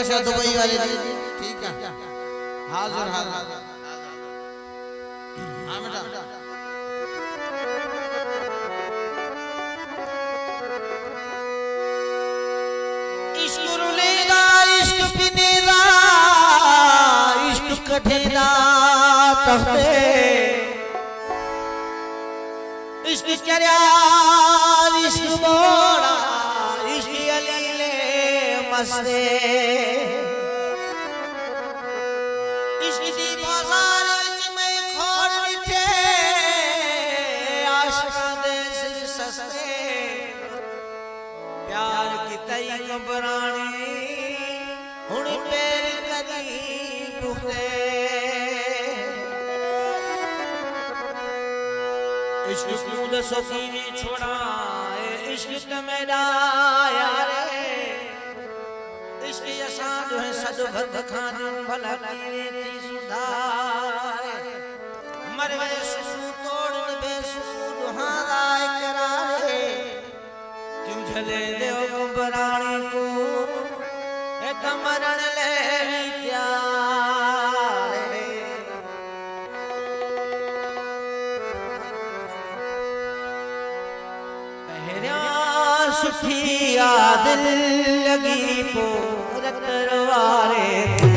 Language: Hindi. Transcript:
भाषा दुबई वाली ठीक है हाजिर हाजिर हाँ बेटा इश्क रुलेगा इश्क पिनेगा इश्क कठेगा तख्ते इश्क चरिया इश्क बोड़ा इश्क अलीले मस्ते इश्क दी बाजार विच मैं खोड़ बिठे आशिकां दे सिर सस्ते प्यार की तई घबरानी हुण पैर कदी पुखते इश्क कूद सोकीनी छोड़ा इश्क मेरा यारे इश्क असा जो है सद भद खान भला कीरे थी सुधारे मरवे सुसु तोड़ बेसु दुहारा करारे क्यों झले देव कुंभराणी को एक मरण ले त्यारे पहरिया सुठी याद लगी पोर तरवारे